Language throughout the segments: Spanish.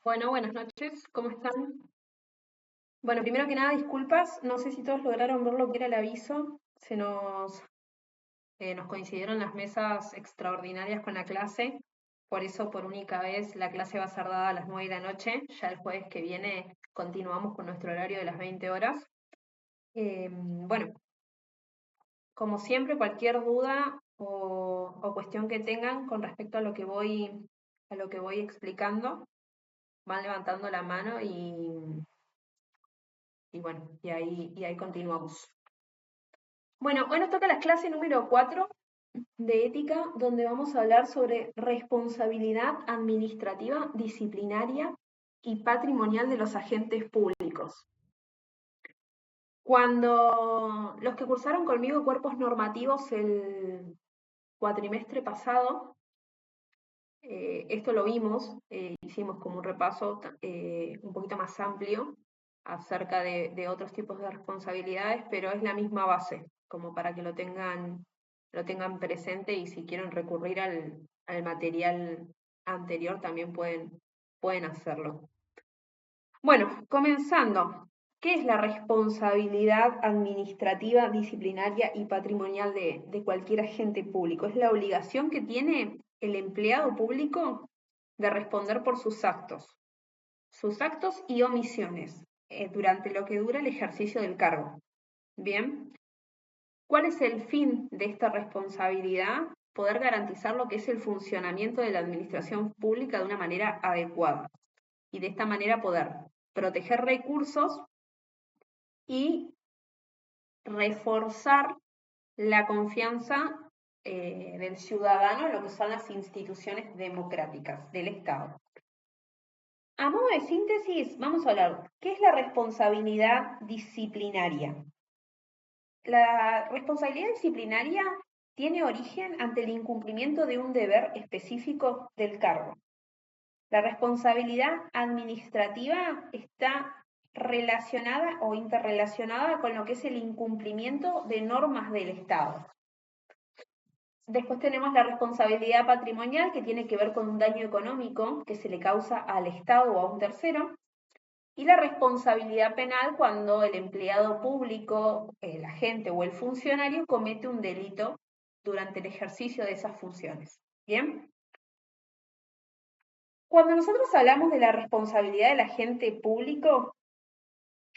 Bueno, buenas noches, ¿cómo están? Bueno, primero que nada, disculpas, no sé si todos lograron ver lo que era el aviso, nos coincidieron las mesas extraordinarias con la clase, por eso por única vez la clase va a ser dada a las 9 de la noche, ya el jueves que viene continuamos con nuestro horario de las 20 horas. Bueno, como siempre, cualquier duda o cuestión que tengan con respecto a lo que voy explicando, van levantando la mano y bueno, y ahí continuamos. Bueno, hoy nos toca la clase número 4 de ética, donde vamos a hablar sobre responsabilidad administrativa, disciplinaria y patrimonial de los agentes públicos. Cuando los que cursaron conmigo cuerpos normativos el cuatrimestre pasado, esto lo vimos, hicimos como un repaso un poquito más amplio acerca de otros tipos de responsabilidades, pero es la misma base, como para que lo tengan presente y si quieren recurrir al material anterior también pueden hacerlo. Bueno, comenzando. ¿Qué es la responsabilidad administrativa, disciplinaria y patrimonial de cualquier agente público? Es la obligación que tiene el empleado público de responder por sus actos y omisiones durante lo que dura el ejercicio del cargo. Bien, ¿cuál es el fin de esta responsabilidad? Poder garantizar lo que es el funcionamiento de la administración pública de una manera adecuada y de esta manera poder proteger recursos y reforzar la confianza del ciudadano en lo que son las instituciones democráticas del Estado. A modo de síntesis, vamos a hablar, ¿qué es la responsabilidad disciplinaria? La responsabilidad disciplinaria tiene origen ante el incumplimiento de un deber específico del cargo. La responsabilidad administrativa está relacionada o interrelacionada con lo que es el incumplimiento de normas del Estado. Después tenemos la responsabilidad patrimonial, que tiene que ver con un daño económico que se le causa al Estado o a un tercero. Y la responsabilidad penal cuando el empleado público, el agente o el funcionario comete un delito durante el ejercicio de esas funciones. ¿Bien? Cuando nosotros hablamos de la responsabilidad del agente público,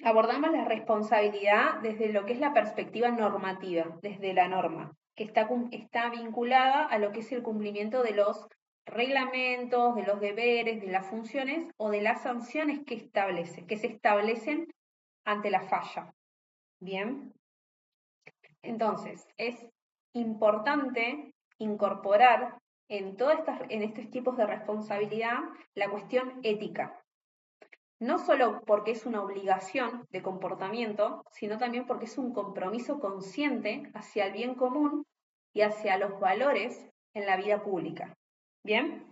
abordamos la responsabilidad desde lo que es la perspectiva normativa, desde la norma, que está vinculada a lo que es el cumplimiento de los reglamentos, de los deberes, de las funciones o de las sanciones que se establecen ante la falla. Bien, entonces es importante incorporar en estos tipos de responsabilidad la cuestión ética, no solo porque es una obligación de comportamiento, sino también porque es un compromiso consciente hacia el bien común y hacia los valores en la vida pública. ¿Bien?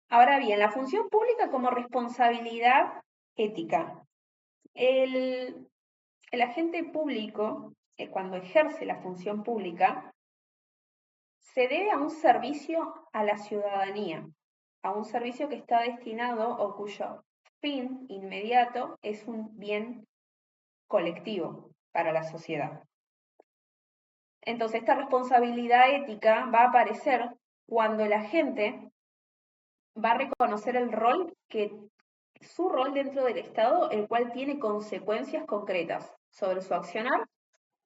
Ahora bien, la función pública como responsabilidad ética. El agente público, cuando ejerce la función pública, se debe a un servicio a la ciudadanía, a un servicio que está destinado o cuyo fin inmediato es un bien colectivo para la sociedad. Entonces, esta responsabilidad ética va a aparecer cuando la gente va a reconocer su rol dentro del Estado, el cual tiene consecuencias concretas sobre su accionar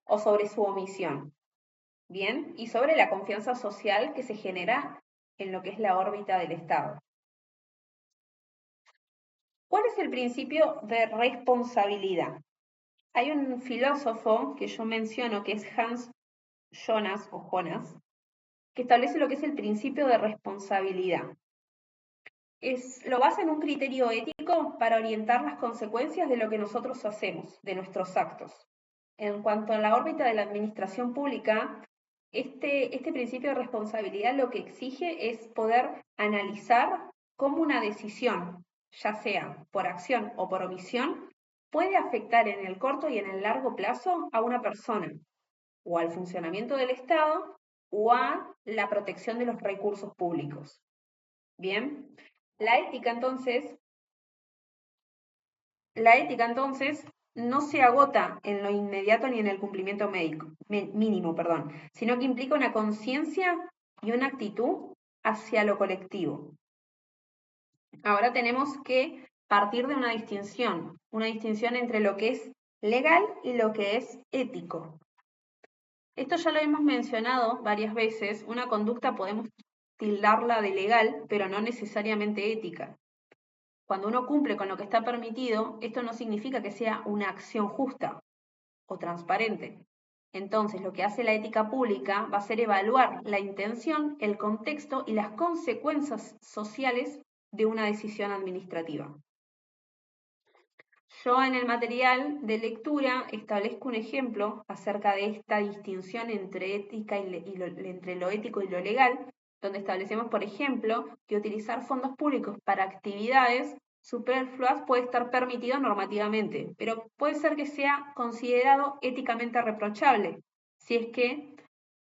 o sobre su omisión. Bien, y sobre la confianza social que se genera en lo que es la órbita del Estado. ¿Cuál es el principio de responsabilidad? Hay un filósofo que yo menciono que es Hans Jonas, que establece lo que es el principio de responsabilidad. Lo basa en un criterio ético para orientar las consecuencias de lo que nosotros hacemos, de nuestros actos. En cuanto a la órbita de la administración pública, este principio de responsabilidad lo que exige es poder analizar cómo una decisión, ya sea por acción o por omisión, puede afectar en el corto y en el largo plazo a una persona, o al funcionamiento del Estado, o a la protección de los recursos públicos. Bien, la ética entonces La ética, entonces, no se agota en lo inmediato ni en el cumplimiento mínimo, perdón, sino que implica una conciencia y una actitud hacia lo colectivo. Ahora tenemos que partir de una distinción entre lo que es legal y lo que es ético. Esto ya lo hemos mencionado varias veces. Una conducta podemos tildarla de legal, pero no necesariamente ética. Cuando uno cumple con lo que está permitido, esto no significa que sea una acción justa o transparente. Entonces, lo que hace la ética pública va a ser evaluar la intención, el contexto y las consecuencias sociales de una decisión administrativa. Yo en el material de lectura establezco un ejemplo acerca de esta distinción entre ética entre lo ético y lo legal, donde establecemos, por ejemplo, que utilizar fondos públicos para actividades superfluas puede estar permitido normativamente, pero puede ser que sea considerado éticamente reprochable, si es que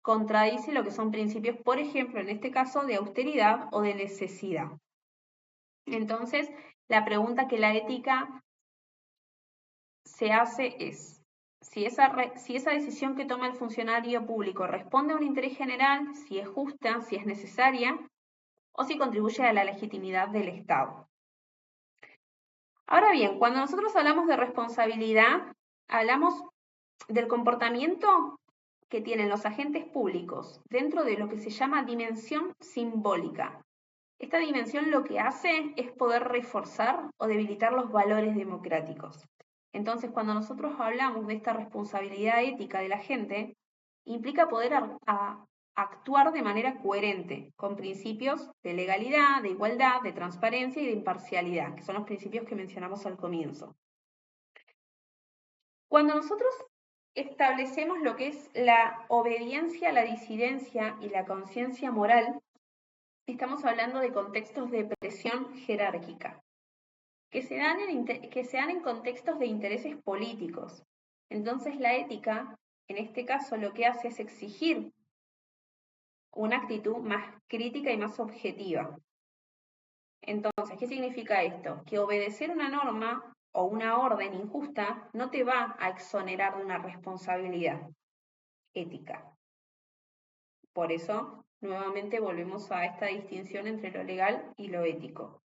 contradice lo que son principios, por ejemplo, en este caso, de austeridad o de necesidad. Entonces, la pregunta que la ética se hace es si esa decisión que toma el funcionario público responde a un interés general, si es justa, si es necesaria, o si contribuye a la legitimidad del Estado. Ahora bien, cuando nosotros hablamos de responsabilidad, hablamos del comportamiento que tienen los agentes públicos dentro de lo que se llama dimensión simbólica. Esta dimensión lo que hace es poder reforzar o debilitar los valores democráticos. Entonces, cuando nosotros hablamos de esta responsabilidad ética de la gente, implica poder actuar de manera coherente con principios de legalidad, de igualdad, de transparencia y de imparcialidad, que son los principios que mencionamos al comienzo. Cuando nosotros establecemos lo que es la obediencia, la disidencia y la conciencia moral, estamos hablando de contextos de presión jerárquica, que se dan en contextos de intereses políticos. Entonces la ética, en este caso, lo que hace es exigir una actitud más crítica y más objetiva. Entonces, ¿qué significa esto? Que obedecer una norma o una orden injusta no te va a exonerar de una responsabilidad ética. Por eso, nuevamente volvemos a esta distinción entre lo legal y lo ético.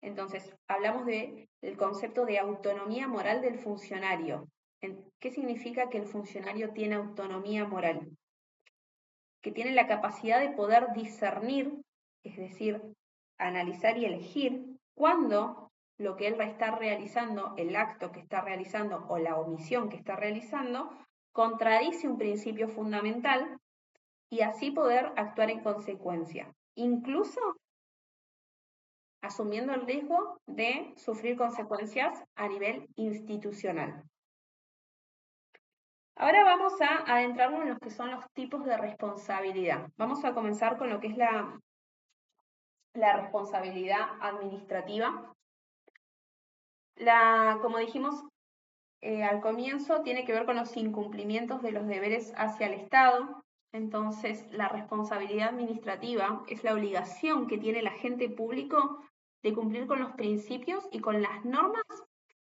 Entonces, hablamos del concepto de autonomía moral del funcionario. ¿Qué significa que el funcionario tiene autonomía moral? Que tiene la capacidad de poder discernir, es decir, analizar y elegir cuándo lo que él está realizando, el acto que está realizando o la omisión que está realizando, contradice un principio fundamental y así poder actuar en consecuencia, incluso asumiendo el riesgo de sufrir consecuencias a nivel institucional. Ahora vamos a adentrarnos en los que son los tipos de responsabilidad. Vamos a comenzar con lo que es la responsabilidad administrativa. Como dijimos al comienzo, tiene que ver con los incumplimientos de los deberes hacia el Estado. Entonces, la responsabilidad administrativa es la obligación que tiene el agente público de cumplir con los principios y con las normas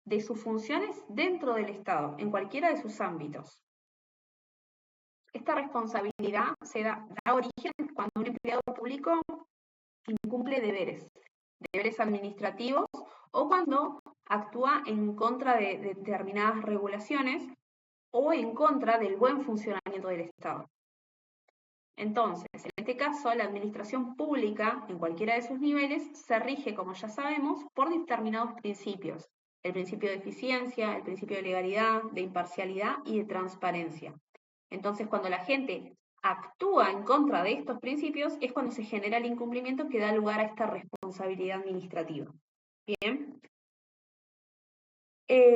de sus funciones dentro del Estado, en cualquiera de sus ámbitos. Esta responsabilidad da origen cuando un empleado público incumple deberes administrativos o cuando actúa en contra de determinadas regulaciones o en contra del buen funcionamiento del Estado. Entonces, en este caso, la administración pública, en cualquiera de sus niveles, se rige, como ya sabemos, por determinados principios. El principio de eficiencia, el principio de legalidad, de imparcialidad y de transparencia. Entonces, cuando la gente actúa en contra de estos principios, es cuando se genera el incumplimiento que da lugar a esta responsabilidad administrativa. Bien.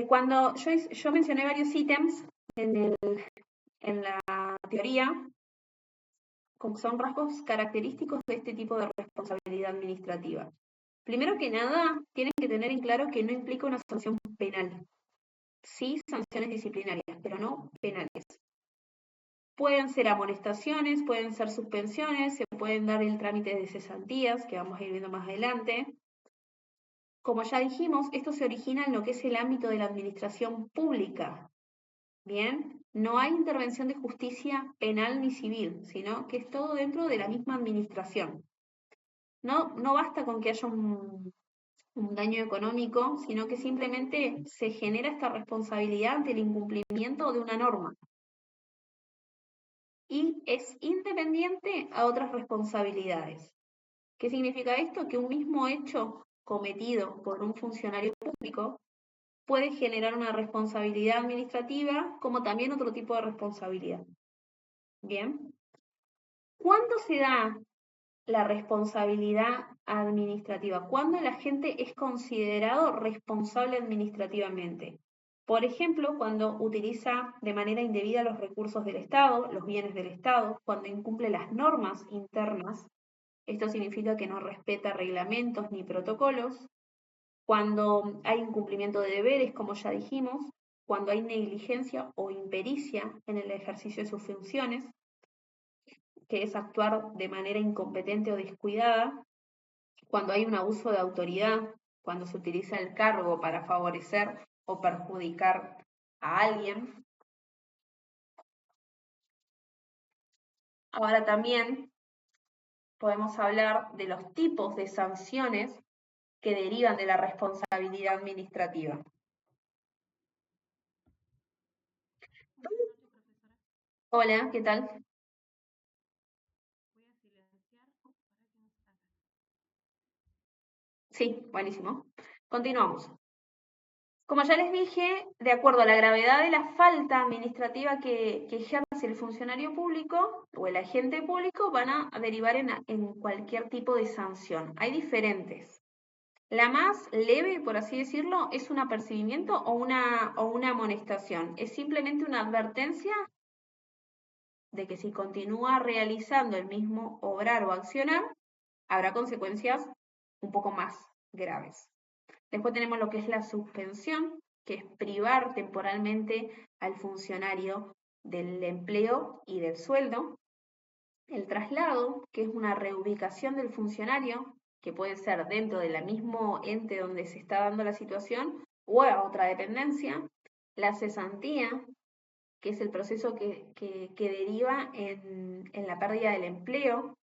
Cuando yo mencioné varios ítems en la teoría, son rasgos característicos de este tipo de responsabilidad administrativa. Primero que nada, tienen que tener en claro que no implica una sanción penal. Sí, sanciones disciplinarias, pero no penales. Pueden ser amonestaciones, pueden ser suspensiones, se pueden dar el trámite de cesantías, que vamos a ir viendo más adelante. Como ya dijimos, esto se origina en lo que es el ámbito de la administración pública. Bien, no hay intervención de justicia penal ni civil, sino que es todo dentro de la misma administración. No basta con que haya un daño económico, sino que simplemente se genera esta responsabilidad ante el incumplimiento de una norma y es independiente a otras responsabilidades. ¿Qué significa esto? Que un mismo hecho cometido por un funcionario público puede generar una responsabilidad administrativa como también otro tipo de responsabilidad. Bien. ¿Cuándo se da la responsabilidad administrativa? ¿Cuándo el agente es considerado responsable administrativamente? Por ejemplo, cuando utiliza de manera indebida los recursos del Estado, los bienes del Estado, cuando incumple las normas internas, esto significa que no respeta reglamentos ni protocolos, cuando hay incumplimiento de deberes, como ya dijimos, cuando hay negligencia o impericia en el ejercicio de sus funciones, que es actuar de manera incompetente o descuidada, cuando hay un abuso de autoridad, cuando se utiliza el cargo para favorecer o perjudicar a alguien. Ahora también podemos hablar de los tipos de sanciones que derivan de la responsabilidad administrativa. Hola, ¿qué tal? Sí, buenísimo. Continuamos. Como ya les dije, de acuerdo a la gravedad de la falta administrativa que ejerce el funcionario público o el agente público, van a derivar en cualquier tipo de sanción. Hay diferentes. La más leve, por así decirlo, es un apercibimiento o una amonestación. Es simplemente una advertencia de que si continúa realizando el mismo obrar o accionar, habrá consecuencias un poco más graves. Después tenemos lo que es la suspensión, que es privar temporalmente al funcionario del empleo y del sueldo. El traslado, que es una reubicación del funcionario, que puede ser dentro del mismo ente donde se está dando la situación o a otra dependencia. La cesantía, que es el proceso que deriva en la pérdida del empleo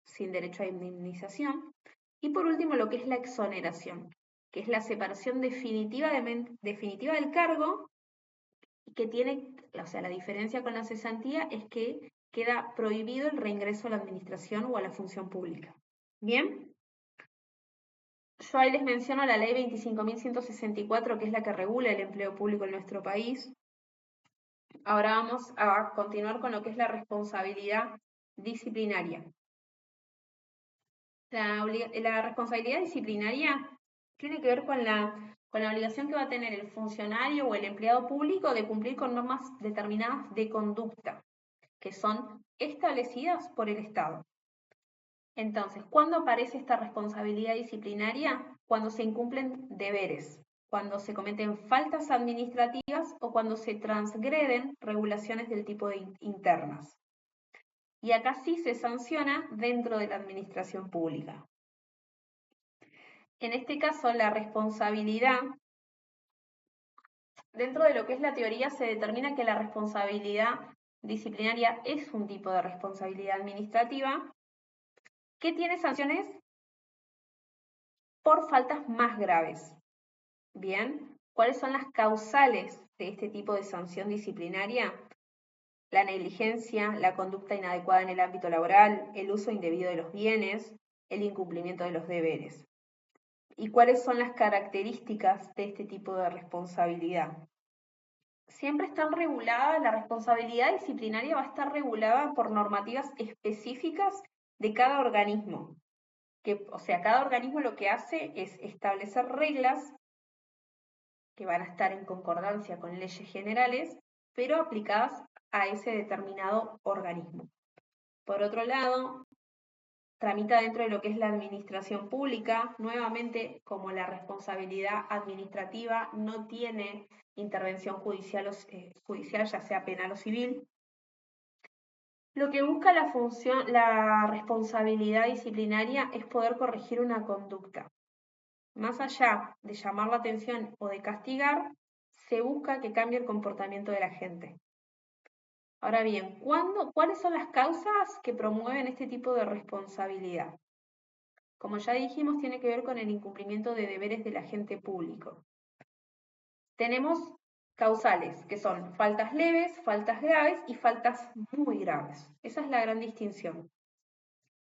sin derecho a indemnización. Y por último, lo que es la exoneración, que es la separación definitiva del cargo, que tiene, o sea, la diferencia con la cesantía es que queda prohibido el reingreso a la administración o a la función pública. Bien, yo ahí les menciono la ley 25.164, que es la que regula el empleo público en nuestro país. Ahora vamos a continuar con lo que es la responsabilidad disciplinaria. La responsabilidad disciplinaria tiene que ver con la obligación que va a tener el funcionario o el empleado público de cumplir con normas determinadas de conducta, que son establecidas por el Estado. Entonces, ¿cuándo aparece esta responsabilidad disciplinaria? Cuando se incumplen deberes, cuando se cometen faltas administrativas o cuando se transgreden regulaciones del tipo internas. Y acá sí se sanciona dentro de la administración pública. En este caso, la responsabilidad, dentro de lo que es la teoría, se determina que la responsabilidad disciplinaria es un tipo de responsabilidad administrativa que tiene sanciones por faltas más graves. Bien, ¿cuáles son las causales de este tipo de sanción disciplinaria? La negligencia, la conducta inadecuada en el ámbito laboral, el uso indebido de los bienes, el incumplimiento de los deberes. ¿Y cuáles son las características de este tipo de responsabilidad? Siempre están reguladas, la responsabilidad disciplinaria va a estar regulada por normativas específicas de cada organismo. O sea, cada organismo lo que hace es establecer reglas que van a estar en concordancia con leyes generales, pero aplicadas a ese determinado organismo. Por otro lado, tramita dentro de lo que es la administración pública. Nuevamente, como la responsabilidad administrativa no tiene intervención judicial, judicial, ya sea penal o civil, lo que busca la responsabilidad disciplinaria es poder corregir una conducta. Más allá de llamar la atención o de castigar, se busca que cambie el comportamiento de la gente. Ahora bien, ¿cuáles son las causas que promueven este tipo de responsabilidad? Como ya dijimos, tiene que ver con el incumplimiento de deberes del agente público. Tenemos causales, que son faltas leves, faltas graves y faltas muy graves. Esa es la gran distinción.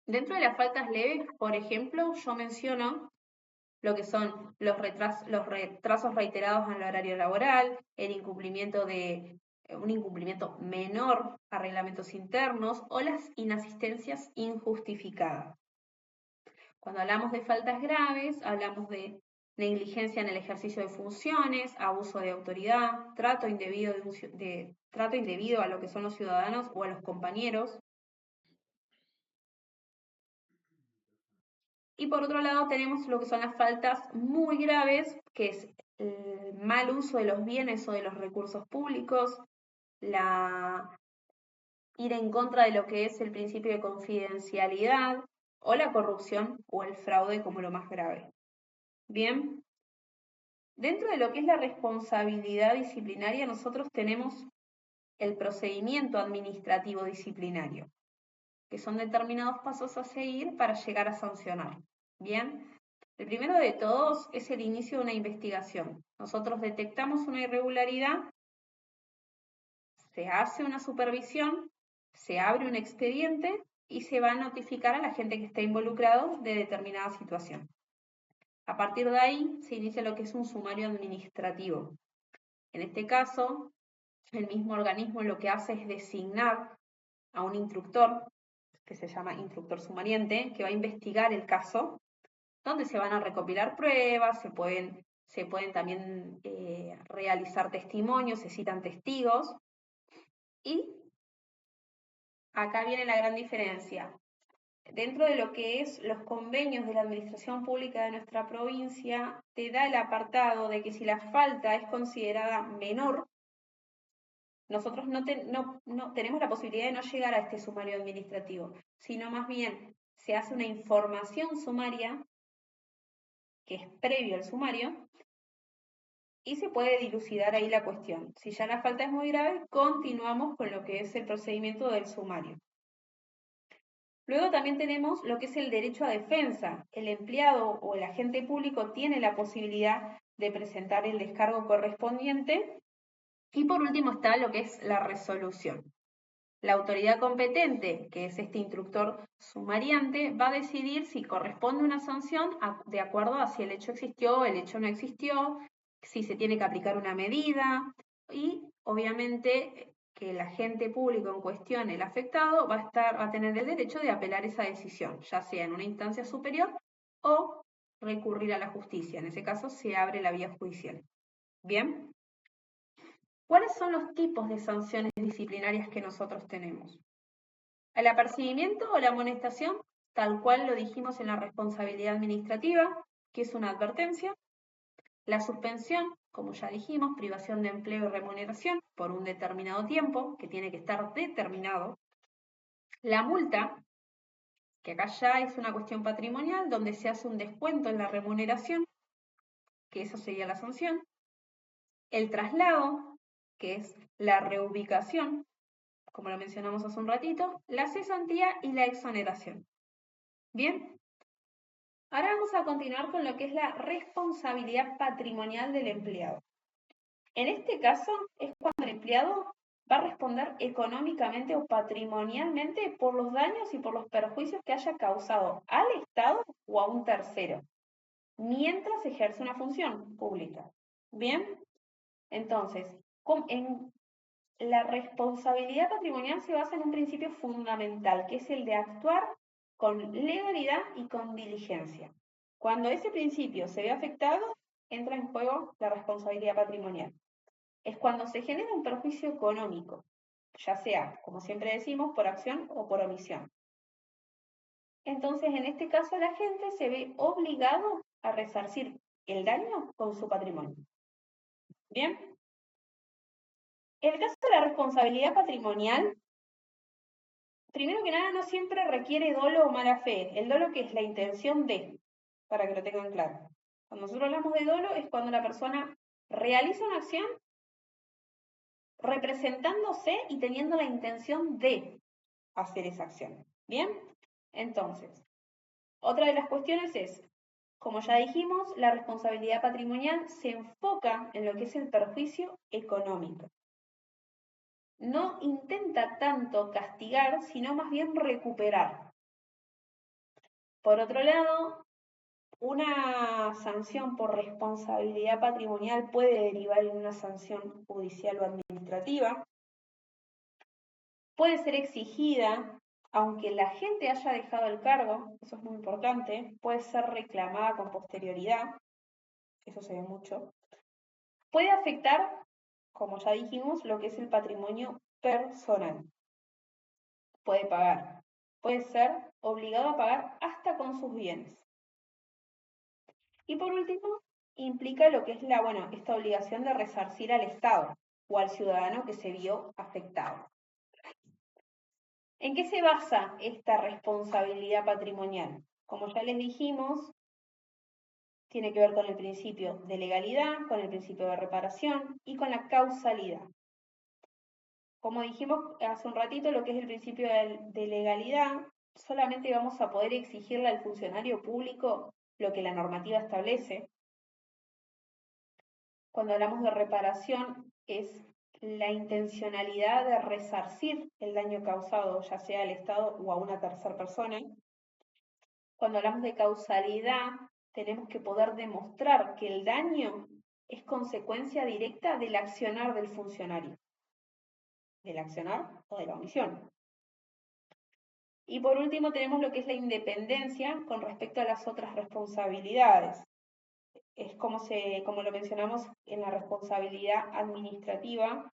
Dentro de las faltas leves, por ejemplo, yo menciono lo que son los retrasos reiterados en el horario laboral, el incumplimiento de un incumplimiento menor a reglamentos internos o las inasistencias injustificadas. Cuando hablamos de faltas graves, hablamos de negligencia en el ejercicio de funciones, abuso de autoridad, trato indebido, trato indebido a lo que son los ciudadanos o a los compañeros. Y por otro lado tenemos lo que son las faltas muy graves, que es el mal uso de los bienes o de los recursos públicos, ir en contra de lo que es el principio de confidencialidad o la corrupción o el fraude como lo más grave. Bien, dentro de lo que es la responsabilidad disciplinaria, nosotros tenemos el procedimiento administrativo disciplinario, que son determinados pasos a seguir para llegar a sancionar. Bien, el primero de todos es el inicio de una investigación. Nosotros detectamos una irregularidad, se hace una supervisión, se abre un expediente y se va a notificar a la gente que está involucrado de determinada situación. A partir de ahí se inicia lo que es un sumario administrativo. En este caso, el mismo organismo lo que hace es designar a un instructor, que se llama instructor sumariente, que va a investigar el caso, donde se van a recopilar pruebas, se pueden también realizar testimonios, se citan testigos, y acá viene la gran diferencia. Dentro de lo que es los convenios de la administración pública de nuestra provincia, te da el apartado de que si la falta es considerada menor, nosotros no tenemos la posibilidad de no llegar a este sumario administrativo, sino más bien se hace una información sumaria, que es previo al sumario, y se puede dilucidar ahí la cuestión. Si ya la falta es muy grave, continuamos con lo que es el procedimiento del sumario. Luego también tenemos lo que es el derecho a defensa. El empleado o el agente público tiene la posibilidad de presentar el descargo correspondiente. Y por último está lo que es la resolución. La autoridad competente, que es este instructor sumariante, va a decidir si corresponde una sanción de acuerdo a si el hecho existió, el hecho no existió, si se tiene que aplicar una medida y obviamente que el agente público en cuestión, el afectado, va a tener el derecho de apelar esa decisión, ya sea en una instancia superior o recurrir a la justicia. En ese caso se abre la vía judicial. Bien. ¿Cuáles son los tipos de sanciones disciplinarias que nosotros tenemos? El apercibimiento o la amonestación, tal cual lo dijimos en la responsabilidad administrativa, que es una advertencia. La suspensión, como ya dijimos, privación de empleo y remuneración por un determinado tiempo, que tiene que estar determinado. La multa, que acá ya es una cuestión patrimonial, donde se hace un descuento en la remuneración, que eso sería la sanción. El traslado, que es la reubicación, como lo mencionamos hace un ratito, la cesantía y la exoneración. Bien, ahora vamos a continuar con lo que es la responsabilidad patrimonial del empleado. En este caso es cuando el empleado va a responder económicamente o patrimonialmente por los daños y por los perjuicios que haya causado al Estado o a un tercero, mientras ejerce una función pública. Bien, entonces, la responsabilidad patrimonial se basa en un principio fundamental, que es el de actuar con legalidad y con diligencia. Cuando ese principio se ve afectado, entra en juego la responsabilidad patrimonial. Es cuando se genera un perjuicio económico, ya sea, como siempre decimos, por acción o por omisión. Entonces, en este caso, la gente se ve obligado a resarcir el daño con su patrimonio. Bien, el caso de la responsabilidad patrimonial, primero que nada, no siempre requiere dolo o mala fe. El dolo que es la intención de, para que lo tengan claro. Cuando nosotros hablamos de dolo es cuando la persona realiza una acción representándose y teniendo la intención de hacer esa acción. ¿Bien? Entonces, otra de las cuestiones es, como ya dijimos, la responsabilidad patrimonial se enfoca en lo que es el perjuicio económico. No intenta tanto castigar, sino más bien recuperar. Por otro lado, una sanción por responsabilidad patrimonial puede derivar en una sanción judicial o administrativa. Puede ser exigida, aunque la gente haya dejado el cargo, eso es muy importante. Puede ser reclamada con posterioridad, eso se ve mucho. Puede afectar, como ya dijimos, lo que es el patrimonio personal. Puede pagar. Puede ser obligado a pagar hasta con sus bienes. Y por último, implica lo que es esta obligación de resarcir al Estado o al ciudadano que se vio afectado. ¿En qué se basa esta responsabilidad patrimonial? Como ya les dijimos, tiene que ver con el principio de legalidad, con el principio de reparación y con la causalidad. Como dijimos hace un ratito, lo que es el principio de legalidad, solamente vamos a poder exigirle al funcionario público lo que la normativa establece. Cuando hablamos de reparación, es la intencionalidad de resarcir el daño causado, ya sea al Estado o a una tercera persona. Cuando hablamos de causalidad, tenemos que poder demostrar que el daño es consecuencia directa del accionar del funcionario, del accionar o de la omisión. Y por último tenemos lo que es la independencia con respecto a las otras responsabilidades. Es como lo mencionamos en la responsabilidad administrativa,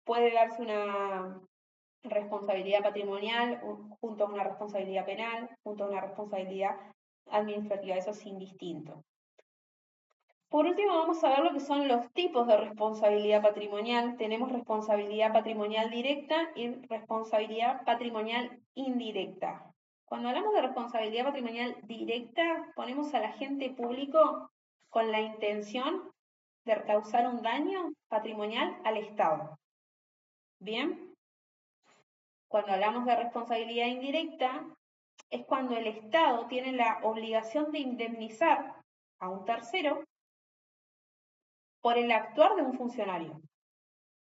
puede darse una responsabilidad patrimonial junto a una responsabilidad penal, junto a una responsabilidad administrativa, eso es indistinto. Por último, vamos a ver lo que son los tipos de responsabilidad patrimonial. Tenemos responsabilidad patrimonial directa y responsabilidad patrimonial indirecta. Cuando hablamos de responsabilidad patrimonial directa, ponemos al agente público con la intención de causar un daño patrimonial al Estado. ¿Bien? Cuando hablamos de responsabilidad indirecta, es cuando el Estado tiene la obligación de indemnizar a un tercero por el actuar de un funcionario.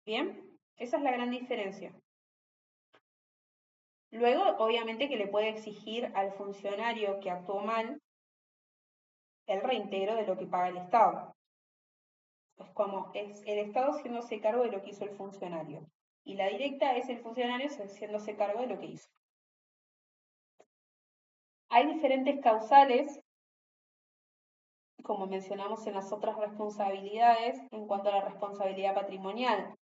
¿Bien? Esa es la gran diferencia. Luego, obviamente que le puede exigir al funcionario que actuó mal el reintegro de lo que paga el Estado. Es como es el Estado haciéndose cargo de lo que hizo el funcionario. Y la directa es el funcionario haciéndose cargo de lo que hizo. Hay diferentes causales, como mencionamos en las otras responsabilidades, en cuanto a la responsabilidad patrimonial.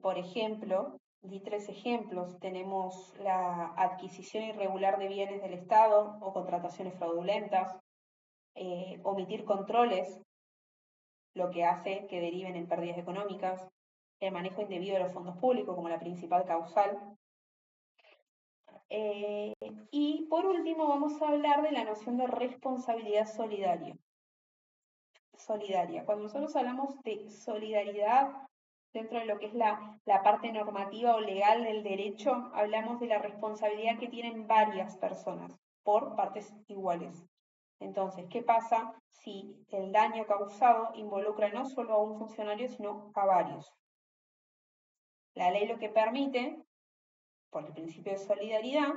Por ejemplo, di 3 ejemplos. Tenemos la adquisición irregular de bienes del Estado o contrataciones fraudulentas, omitir controles, lo que hace que deriven en pérdidas económicas, el manejo indebido de los fondos públicos como la principal causal. Y por último vamos a hablar de la noción de responsabilidad solidaria. Cuando nosotros hablamos de solidaridad dentro de lo que es la parte normativa o legal del derecho, hablamos de la responsabilidad que tienen varias personas por partes iguales. Entonces, ¿qué pasa si el daño causado involucra no solo a un funcionario, sino a varios? La ley lo que permite, por el principio de solidaridad,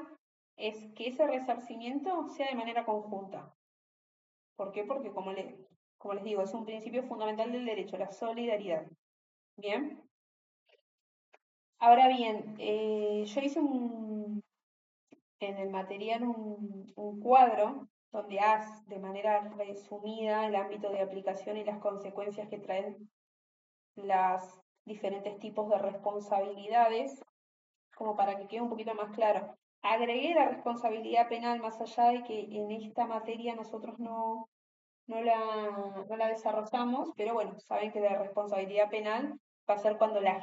es que ese resarcimiento sea de manera conjunta. ¿Por qué? Porque como les digo, es un principio fundamental del derecho, la solidaridad. ¿Bien? Ahora bien, yo hice en el material un cuadro donde haz de manera resumida el ámbito de aplicación y las consecuencias que traen los diferentes tipos de responsabilidades, como para que quede un poquito más claro. Agregué la responsabilidad penal más allá de que en esta materia nosotros no la desarrollamos, pero bueno, saben que la responsabilidad penal va a ser cuando la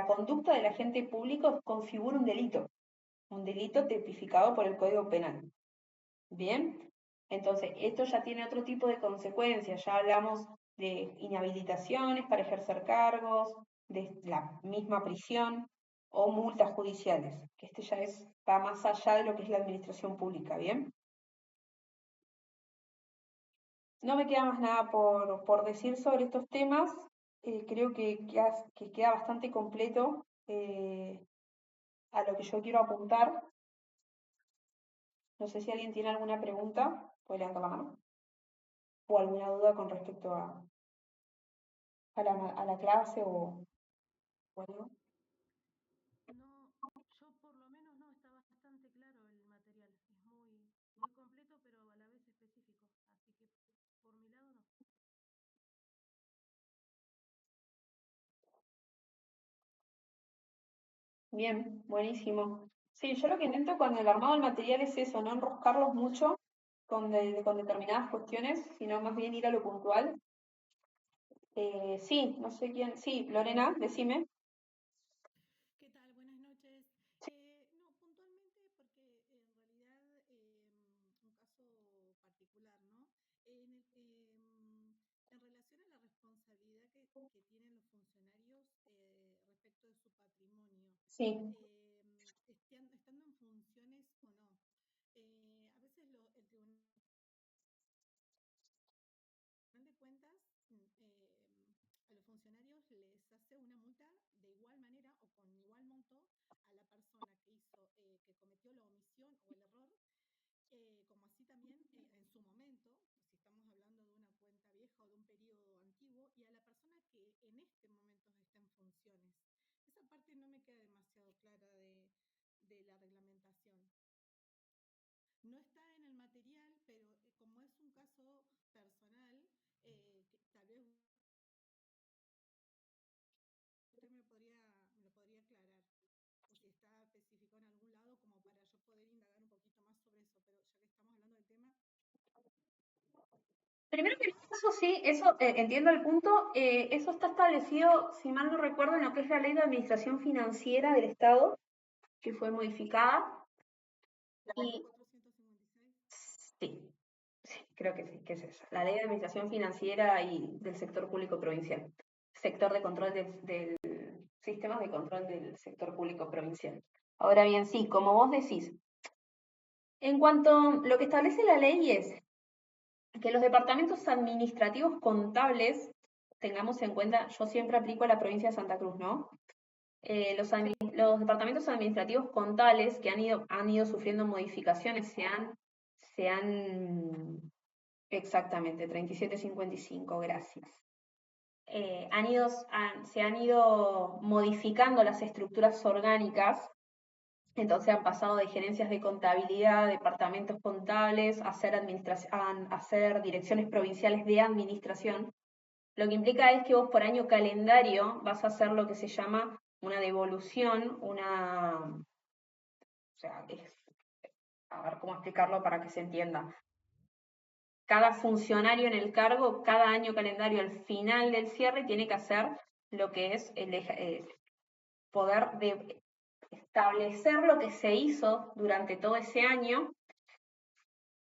conducta del agente público configura un delito tipificado por el Código Penal. Bien, Entonces, esto ya tiene otro tipo de consecuencias. Ya hablamos de inhabilitaciones para ejercer cargos, de la misma prisión o multas judiciales, que este ya va más allá de lo que es la administración pública, ¿bien? No me queda más nada por decir sobre estos temas. Creo que queda bastante completo a lo que yo quiero apuntar. No sé si alguien tiene alguna pregunta, puede levantar la mano, o alguna duda con respecto a la clase o algo. No, yo por lo menos no, está bastante claro el material. Es muy completo, pero a la vez específico. Así que por mi lado no. Bien, buenísimo. Sí, yo lo que intento con el armado del material es eso, no enroscarlos mucho con determinadas cuestiones, sino más bien ir a lo puntual. Sí, no sé quién. Sí, Lorena, decime. ¿Qué tal? Buenas noches. No, puntualmente porque en realidad un caso particular, ¿no? En relación a la responsabilidad que tienen los funcionarios respecto de su patrimonio, Sí, estando en funciones o no. A veces el Tribunal de Cuentas a los funcionarios les hace una multa de igual manera o con igual monto a la persona que cometió la omisión o el error, como así también en su momento, si estamos hablando de una cuenta vieja o de un periodo antiguo, y a la persona que en este momento está en funciones. Esa parte no me queda demasiado clara de la reglamentación. No está en el material, pero como es un caso personal, que tal vez usted me lo podría aclarar, o si está especificado en algún lado como para yo poder indagar un poquito más sobre eso, pero ya que estamos hablando del tema, primero que nada, eso sí, eso entiendo el punto. Eso está establecido, si mal no recuerdo, en lo que es la Ley de Administración Financiera del Estado, que fue modificada. la ley Y 456. sí, sí, creo que sí, que es esa. La Ley de Administración Financiera y del Sector Público Provincial. Sector de control del sistemas de control del sector público provincial. Ahora bien, sí, como vos decís, en cuanto a lo que establece la ley es que los departamentos administrativos contables, tengamos en cuenta, yo siempre aplico a la provincia de Santa Cruz, ¿no? Los departamentos administrativos contables que han ido sufriendo modificaciones se han, exactamente, 3755, gracias. Se han ido modificando las estructuras orgánicas, entonces han pasado de gerencias de contabilidad, departamentos contables, a ser direcciones provinciales de administración. Lo que implica es que vos por año calendario vas a hacer lo que se llama una devolución, o sea, a ver cómo explicarlo para que se entienda. Cada funcionario en el cargo, cada año calendario al final del cierre tiene que hacer lo que es poder establecer lo que se hizo durante todo ese año,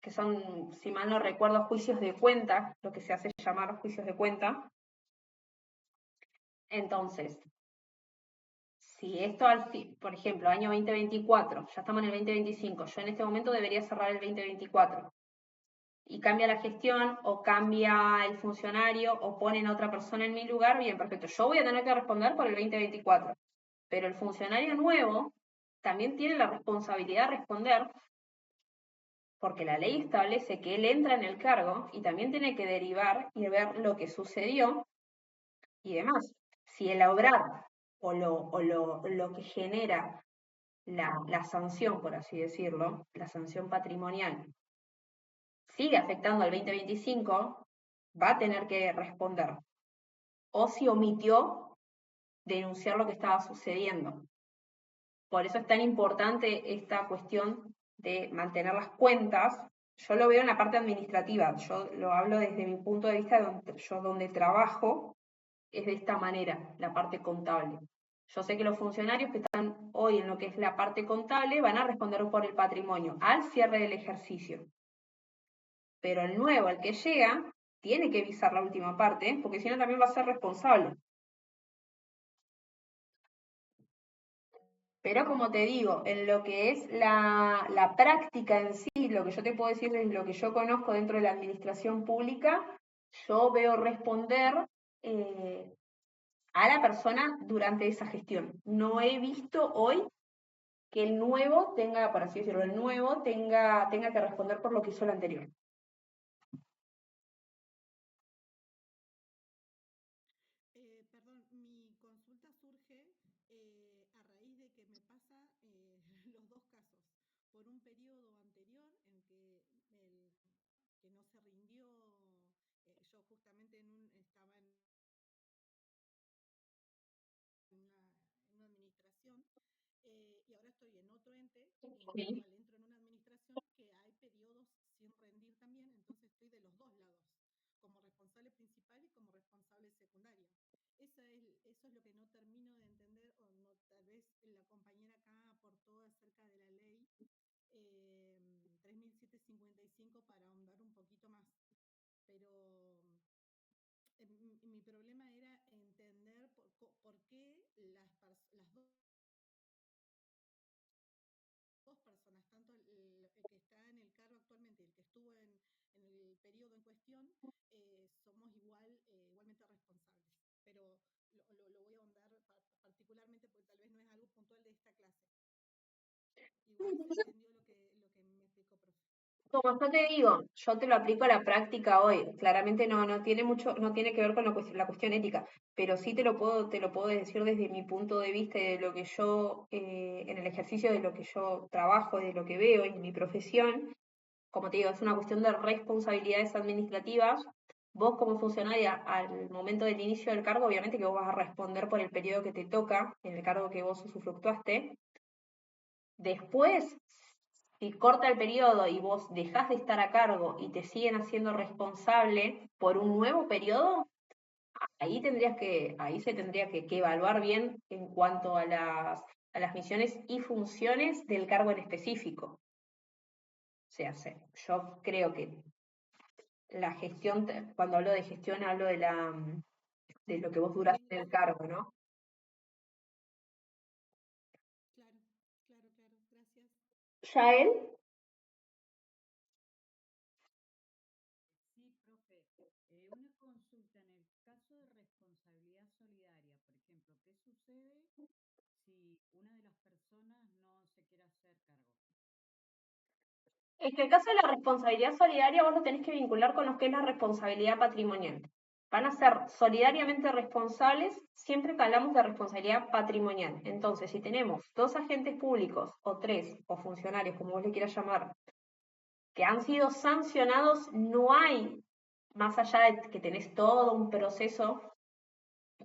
que son, si mal no recuerdo, juicios de cuenta, lo que se hace llamar juicios de cuenta. Entonces, si esto, por ejemplo, año 2024, ya estamos en el 2025, yo en este momento debería cerrar el 2024, y cambia la gestión o cambia el funcionario o ponen a otra persona en mi lugar, bien, perfecto, yo voy a tener que responder por el 2024, pero el funcionario nuevo también tiene la responsabilidad de responder porque la ley establece que él entra en el cargo y también tiene que derivar y ver lo que sucedió y demás. Si el obrar lo que genera la sanción, por así decirlo, la sanción patrimonial, sigue afectando al 2025, va a tener que responder. O si omitió denunciar lo que estaba sucediendo. Por eso es tan importante esta cuestión de mantener las cuentas. Yo lo veo en la parte administrativa, yo lo hablo desde mi punto de vista, donde trabajo, es de esta manera, la parte contable. Yo sé que los funcionarios que están hoy en lo que es la parte contable van a responder por el patrimonio al cierre del ejercicio. pero el nuevo, el que llega, tiene que visar la última parte, porque si no también va a ser responsable. Pero como te digo, en lo que es la práctica en sí, lo que yo te puedo decir es lo que yo conozco dentro de la administración pública, yo veo responder a la persona durante esa gestión. No he visto hoy que el nuevo tenga, por así decirlo, el nuevo tenga que responder por lo que hizo el anterior. Perdón, mi consulta surge a raíz de que me pasa los dos casos. Por un periodo anterior en que que no se rindió, yo justamente estaba en una administración y ahora estoy en otro ente en el Sí. cual entro en una administración que hay periodos sin rendir también, entonces estoy de los dos lados, como responsable principal y como responsable secundaria. Eso es lo que no termino de entender, o no, tal vez la compañera acá aportó acerca de la ley 3755 para ahondar un poquito más, pero mi problema era entender por qué las dos personas, tanto que está en el cargo actualmente y el que estuvo en el periodo en cuestión, somos igualmente responsables. Pero lo voy a ahondar particularmente porque tal vez no es algo puntual de esta clase. Igual se entendió lo que me explicó, profe. Como yo te digo, yo te lo aplico a la práctica hoy. Claramente no tiene mucho, no tiene que ver con la cuestión ética, pero sí te lo puedo decir desde mi punto de vista y de lo que yo, en el ejercicio de lo que yo trabajo, de lo que veo en mi profesión. Como te digo, es una cuestión de responsabilidades administrativas. Vos como funcionaria, al momento del inicio del cargo, obviamente que vos vas a responder por el periodo que te toca, en el cargo que vos usufructuaste. Después, si corta el periodo y vos dejás de estar a cargo y te siguen haciendo responsable por un nuevo periodo, ahí se tendría que evaluar bien en cuanto a las misiones y funciones del cargo en específico. O sea, yo creo que la gestión, cuando hablo de gestión, hablo de lo que vos duraste en el cargo, ¿no? Claro, claro, claro, gracias. Yael, Sí, profe. Una consulta en el caso de responsabilidad solidaria, por ejemplo, ¿qué sucede si una de las personas no se quiere hacer cargo? es que el caso de la responsabilidad solidaria vos lo tenés que vincular con lo que es la responsabilidad patrimonial. Van a ser solidariamente responsables siempre que hablamos de responsabilidad patrimonial. Entonces, si tenemos dos agentes públicos o tres, o funcionarios, como vos le quieras llamar, que han sido sancionados, no hay, más allá de que tenés todo un proceso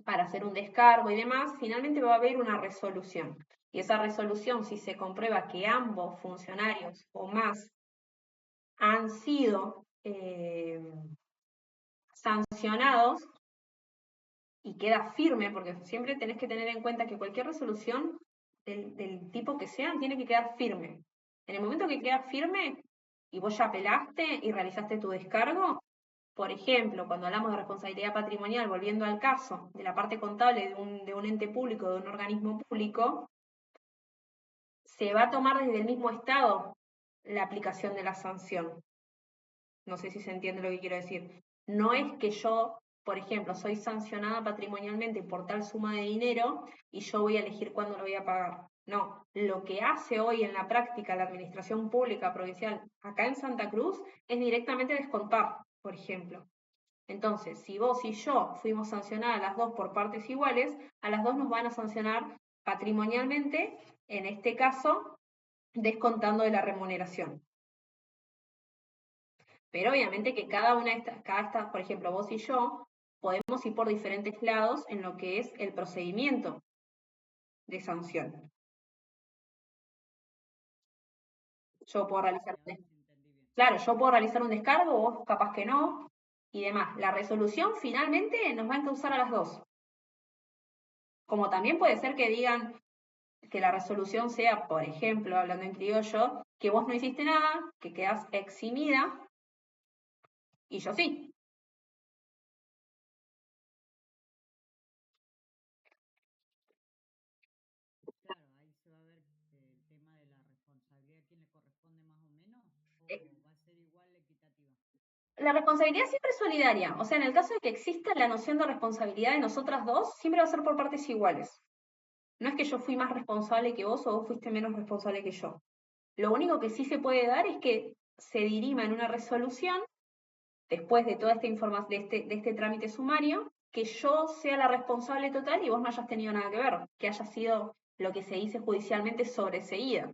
para hacer un descargo y demás, finalmente va a haber una resolución. Y esa resolución, si se comprueba que ambos funcionarios o más han sido sancionados y queda firme, porque siempre tenés que tener en cuenta que cualquier resolución del tipo que sea tiene que quedar firme. En el momento que queda firme y vos ya apelaste y realizaste tu descargo, por ejemplo, cuando hablamos de responsabilidad patrimonial, volviendo al caso de la parte contable de un ente público, de un organismo público, se va a tomar desde el mismo estado la aplicación de la sanción. No sé si se entiende lo que quiero decir. No es que yo, por ejemplo, soy sancionada patrimonialmente por tal suma de dinero y yo voy a elegir cuándo lo voy a pagar. No, lo que hace hoy en la práctica la Administración Pública Provincial acá en Santa Cruz es directamente descontar, por ejemplo. Entonces, si vos y yo fuimos sancionadas las dos por partes iguales, a las dos nos van a sancionar patrimonialmente, en este caso, descontando de la remuneración. Pero obviamente que cada una de estas, por ejemplo, vos y yo, podemos ir por diferentes lados en lo que es el procedimiento de sanción. Yo puedo realizar, Gracias, a ver si entendí bien. claro, yo puedo realizar un descargo, vos capaz que no, y demás. La resolución finalmente nos va a encauzar a las dos. Como también puede ser que digan que la resolución sea, por ejemplo, hablando en criollo, que vos no hiciste nada, que quedás eximida Y yo sí. Claro, ahí se va a ver el tema de la responsabilidad, quién le corresponde más o menos, Eh, o va a ser igual equitativa. La responsabilidad siempre es solidaria. O sea, en el caso de que exista la noción de responsabilidad de nosotras dos, siempre va a ser por partes iguales. No es que yo fui más responsable que vos o vos fuiste menos responsable que yo. Lo único que sí se puede dar es que se dirima en una resolución, después de toda esta información, de este trámite sumario, que yo sea la responsable total y vos no hayas tenido nada que ver, que haya sido lo que se dice judicialmente sobreseída.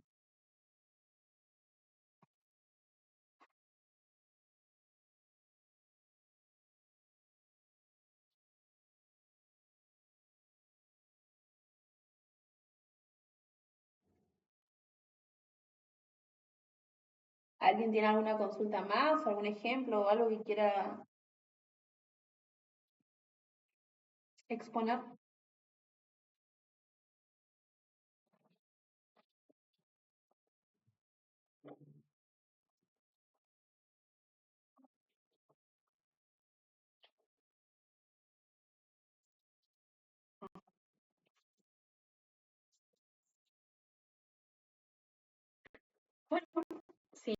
¿Alguien tiene alguna consulta más, algún ejemplo o algo que quiera exponer? Bueno, si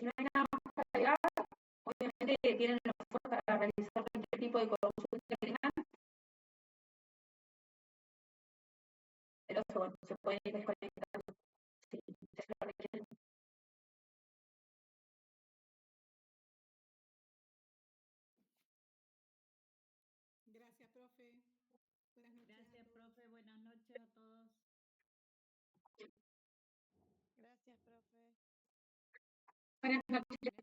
no hay nada más para agregar, obviamente tienen los fuerzas para realizar cualquier tipo de consulta que tengan, pero bueno, se pueden ir desconectando si se lo requieren. Gracias, profe. Buenas noches a Gracias, todos. profe. Buenas noches a todos. Gracias, profe. Buenas noches.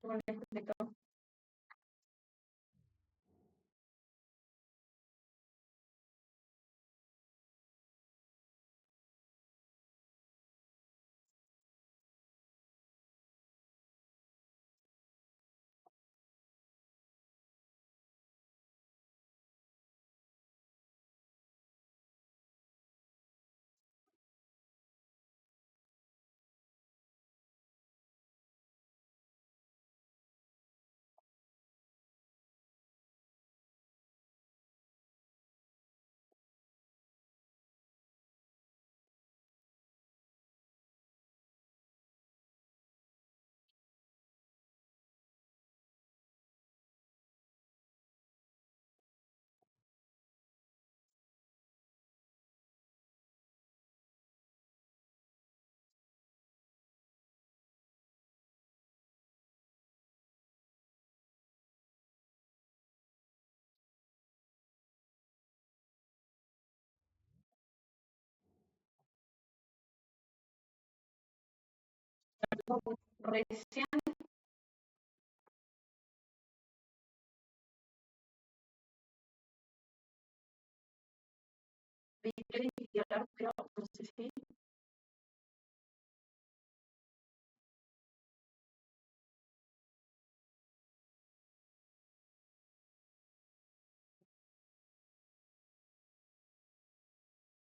Buenas noches. Recién vi que hablar, pero no sé si